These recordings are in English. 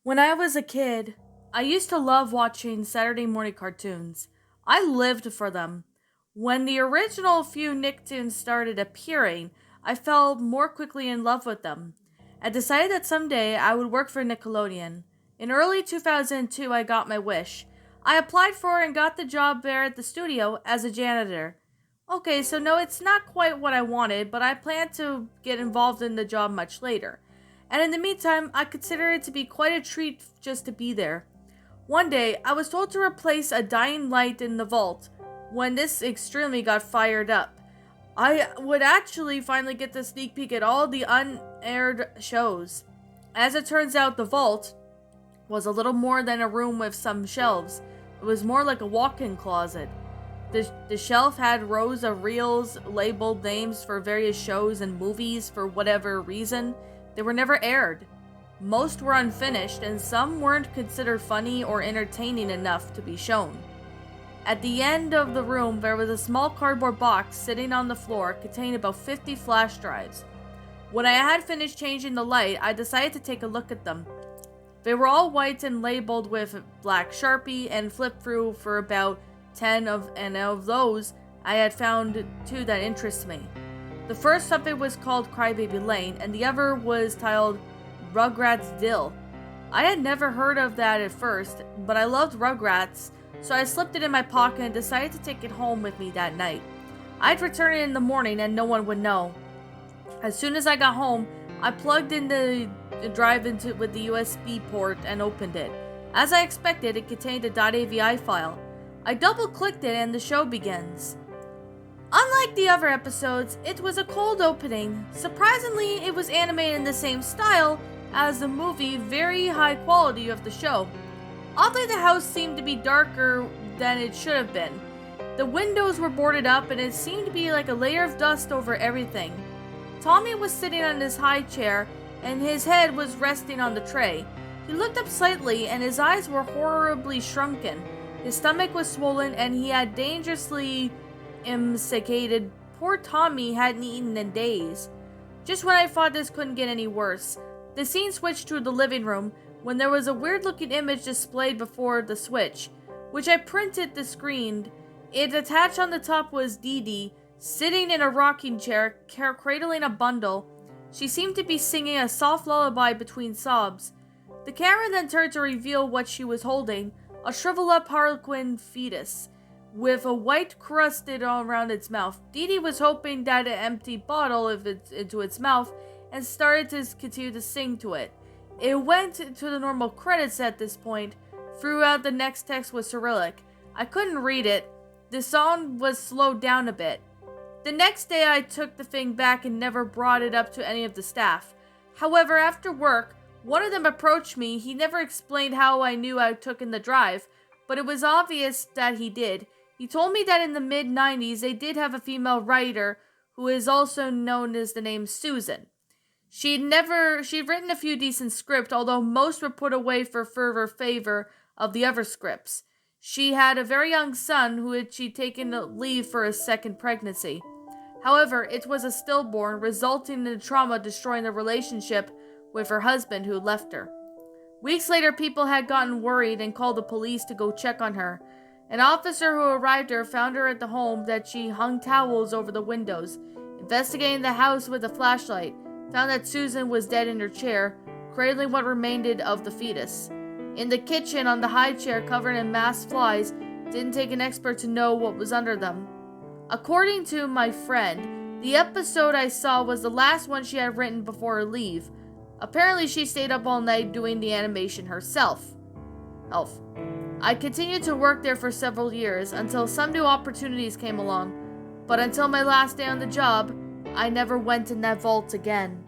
When I was a kid, I used to love watching Saturday morning cartoons. I lived for them. When the original few Nicktoons started appearing, I fell more quickly in love with them. I decided that someday I would work for Nickelodeon. In early 2002, I got my wish. I applied for and got the job there at the studio as a janitor. Okay, so no, it's not quite what I wanted, but I plan to get involved in the job much later. And in the meantime, I consider it to be quite a treat just to be there. One day, I was told to replace a dying light in the vault. When this extremely got fired up, I would actually finally get to sneak peek at all the unaired shows. As it turns out, the vault was a little more than a room with some shelves. It was more like a walk-in closet. The shelf had rows of reels labeled names for various shows and movies for whatever reason. They were never aired. Most were unfinished, and some weren't considered funny or entertaining enough to be shown. At the end of the room, there was a small cardboard box sitting on the floor containing about 50 flash drives. When I had finished changing the light, I decided to take a look at them. They were all white and labeled with black Sharpie and flipped through for about 10 of those. I had found two that interest me. The first subject was called Crybaby Lane, and the other was titled Rugrats Dill. I had never heard of that at first, but I loved Rugrats, so I slipped it in my pocket and decided to take it home with me that night. I'd return it in the morning and no one would know. As soon as I got home, I plugged in the drive into with the USB port and opened it. As I expected, it contained a .avi file. I double-clicked it and the show begins. Unlike the other episodes, it was a cold opening. Surprisingly, it was animated in the same style as the movie, very high quality of the show. Oddly, the house seemed to be darker than it should have been. The windows were boarded up and it seemed to be like a layer of dust over everything. Tommy was sitting on his high chair and his head was resting on the tray. He looked up slightly and his eyes were horribly shrunken. His stomach was swollen and he had dangerously emaciated. Poor Tommy hadn't eaten in days. Just when I thought this couldn't get any worse, the scene switched to the living room when there was a weird looking image displayed before the switch, which I printed the screen. It attached on the top was Dee Dee, sitting in a rocking chair, cradling a bundle. She seemed to be singing a soft lullaby between sobs. The camera then turned to reveal what she was holding, a shriveled up harlequin fetus, with a white crusted all around its mouth. Dee Dee was hoping that an empty bottle into its mouth and started to continue to sing to it. It went to the normal credits at this point. Throughout the next text was Cyrillic. I couldn't read it. The song was slowed down a bit. The next day I took the thing back and never brought it up to any of the staff. However, after work, one of them approached me. He never explained how I knew I took in the drive, but it was obvious that he did. He told me that in the mid-90s they did have a female writer who is also known as the name Susan. She'd written a few decent scripts, although most were put away for further favor of the other scripts. She had a very young son who she'd taken leave for a second pregnancy. However, it was a stillborn, resulting in trauma destroying the relationship with her husband who left her. Weeks later, people had gotten worried and called the police to go check on her. An officer who arrived there found her at the home that she hung towels over the windows. Investigating the house with a flashlight, found that Susan was dead in her chair, cradling what remained of the fetus. In the kitchen, on the high chair covered in mass flies, didn't take an expert to know what was under them. According to my friend, the episode I saw was the last one she had written before her leave. Apparently she stayed up all night doing the animation herself. I continued to work there for several years until some new opportunities came along, but until my last day on the job, I never went in that vault again.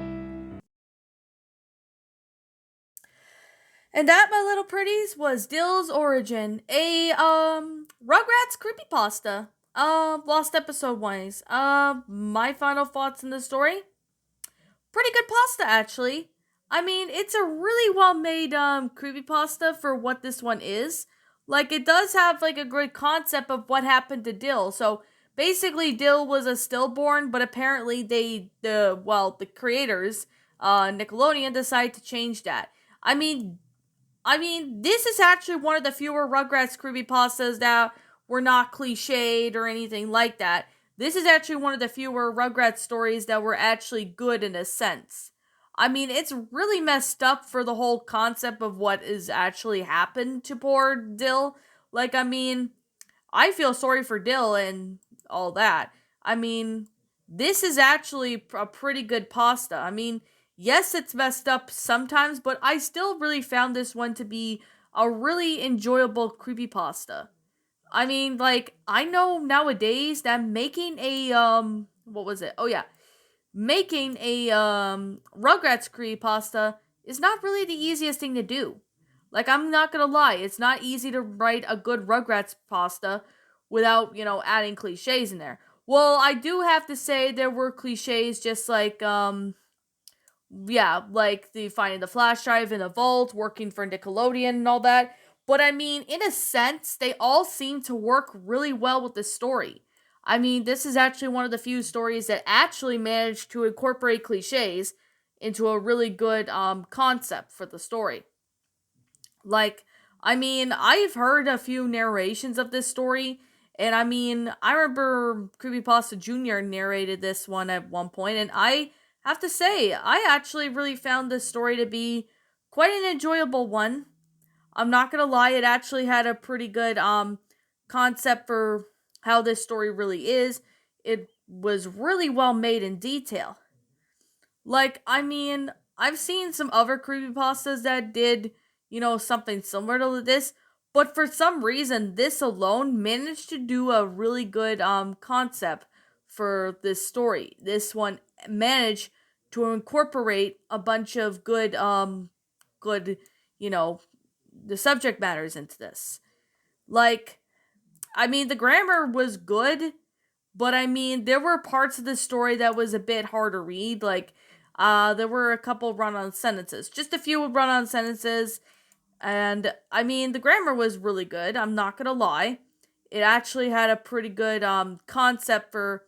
And that, my little pretties, was Dill's Origin, a Rugrats creepypasta. Lost episode wise. My final thoughts in the story? Pretty good pasta, actually. I mean, it's a really well made creepypasta for what this one is. Like, it does have like a great concept of what happened to Dill. So basically, Dill was a stillborn, but apparently the creators, Nickelodeon, decided to change that. I mean, I mean, this is actually one of the fewer Rugrats creepypastas that were not cliched or anything like that. This is actually one of the fewer Rugrats stories that were actually good in a sense. I mean, it's really messed up for the whole concept of what is actually happened to poor Dill. Like, I mean, I feel sorry for Dill and all that. I mean, this is actually a pretty good pasta. I mean, yes, it's messed up sometimes, but I still really found this one to be a really enjoyable creepy pasta. I mean, like, I know nowadays that making a what was it? Oh yeah, making a Rugrats creepypasta is not really the easiest thing to do. Like, I'm not gonna lie, it's not easy to write a good Rugrats pasta without, adding cliches in there. Well, I do have to say there were cliches just like yeah, like the finding the flash drive in the vault, working for Nickelodeon and all that. But I mean, in a sense, they all seem to work really well with the story. I mean, this is actually one of the few stories that actually managed to incorporate cliches into a really good concept for the story. Like, I mean, I've heard a few narrations of this story, and I mean, I remember Creepypasta Jr. narrated this one at one point, and I have to say, I actually really found this story to be quite an enjoyable one. I'm not gonna lie, it actually had a pretty good concept for how this story really is. It was really well made in detail. Like, I mean, I've seen some other creepypastas that did, something similar to this, but for some reason, this alone managed to do a really good concept for this story. This one managed to incorporate a bunch of good, you know, the subject matters into this. Like, I mean, the grammar was good, but I mean, there were parts of the story that was a bit hard to read. Like, there were a couple run-on sentences, just a few run-on sentences, and I mean, the grammar was really good. I'm not gonna lie, it actually had a pretty good concept for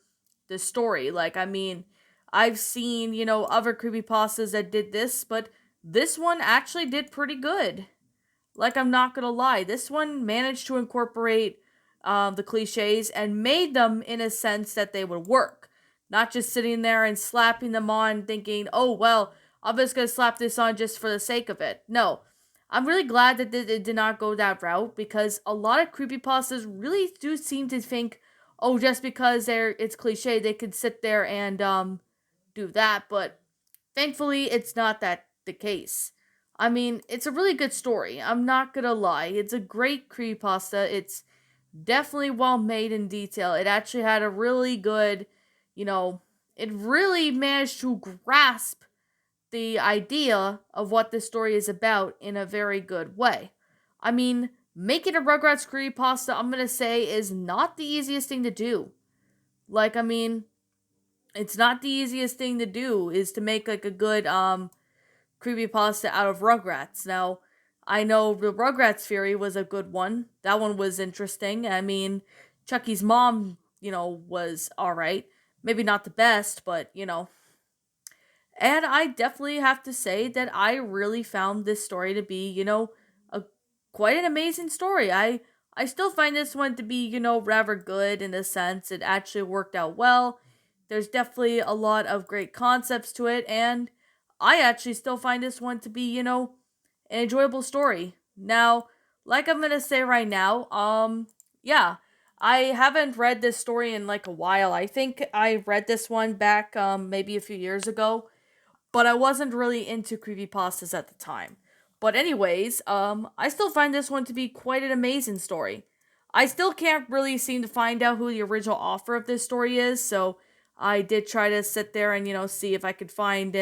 the story. Like, I mean, I've seen other creepypastas that did this, but this one actually did pretty good. Like, I'm not gonna lie, this one managed to incorporate the cliches and made them in a sense that they would work. Not just sitting there and slapping them on thinking, oh, well, I'm just gonna slap this on just for the sake of it. No. I'm really glad that it did not go that route because a lot of creepypastas really do seem to think, oh, just because it's cliche, they could sit there and do that, but thankfully, it's not that the case. I mean, it's a really good story. I'm not gonna lie. It's a great creepypasta. It's definitely well made in detail. It actually had a really good, you know, it really managed to grasp the idea of what this story is about in a very good way. I mean, making a Rugrats creepypasta, I'm gonna say, is not the easiest thing to do. Like, I mean, it's not the easiest thing to do is to make like a good creepypasta out of Rugrats. Now, I know the Rugrats Fury was a good one. That one was interesting. I mean, Chucky's mom, was alright. Maybe not the best, but, and I definitely have to say that I really found this story to be, a quite an amazing story. I still find this one to be, rather good in a sense. It actually worked out well. There's definitely a lot of great concepts to it, and I actually still find this one to be, an enjoyable story. Now, like I'm gonna say right now, yeah, I haven't read this story in like a while. I think I read this one back maybe a few years ago, but I wasn't really into creepypastas at the time. But anyways, I still find this one to be quite an amazing story. I still can't really seem to find out who the original author of this story is, so I did try to sit there and, see if I could find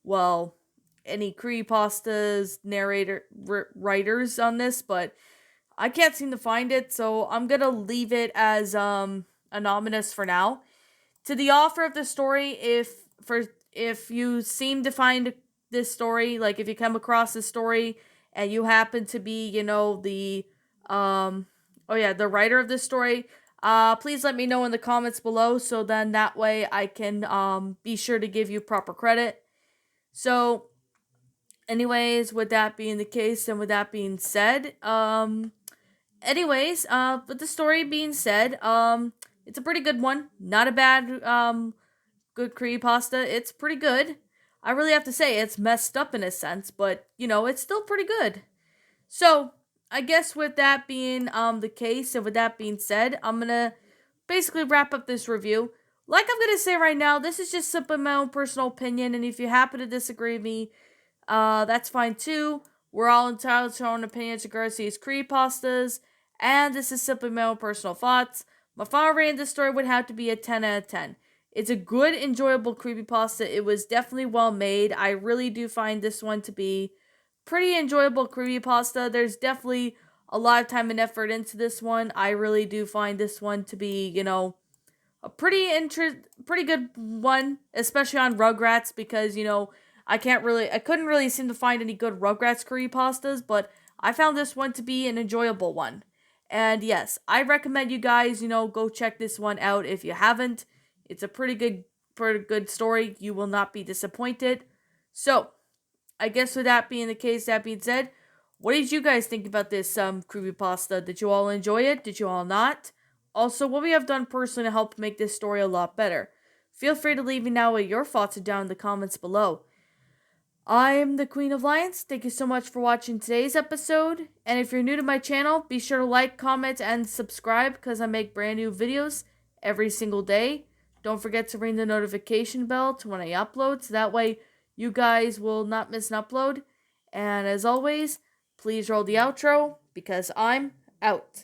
well, any creepypastas, writers on this, but I can't seem to find it, so I'm gonna leave it as, anonymous for now. To the author of the story, if you seem to find this story, like if you come across this story and you happen to be, the oh yeah, the writer of this story, please let me know in the comments below so then that way I can be sure to give you proper credit. So Anyways, with that being the case and with that being said, with the story being said, it's a pretty good one. Not a bad good creepypasta. It's pretty good. I really have to say it's messed up in a sense, but it's still pretty good. So, I guess with that being the case and with that being said, I'm going to basically wrap up this review. Like I'm going to say right now, this is just simply my own personal opinion, and if you happen to disagree with me, that's fine too. We're all entitled to our own opinions regarding these creepypastas, and this is simply my own personal thoughts. My final rating of this story would have to be a 10 out of 10. It's a good, enjoyable creepypasta. It was definitely well made. I really do find this one to be pretty enjoyable creepypasta. There's definitely a lot of time and effort into this one. I really do find this one to be, a pretty good one, especially on Rugrats because I couldn't really seem to find any good Rugrats curry pastas, but I found this one to be an enjoyable one. And yes, I recommend you guys go check this one out if you haven't. It's a pretty good story. You will not be disappointed. So I guess with that being the case, that being said, what did you guys think about this creepypasta? Did you all enjoy it? Did you all not? Also, what we have done personally to help make this story a lot better. Feel free to leave me now what your thoughts are down in the comments below. I am the Queen of Lions. Thank you so much for watching today's episode. And if you're new to my channel, be sure to like, comment, and subscribe because I make brand new videos every single day. Don't forget to ring the notification bell to when I upload so that way you guys will not miss an upload. And as always, please roll the outro because I'm out.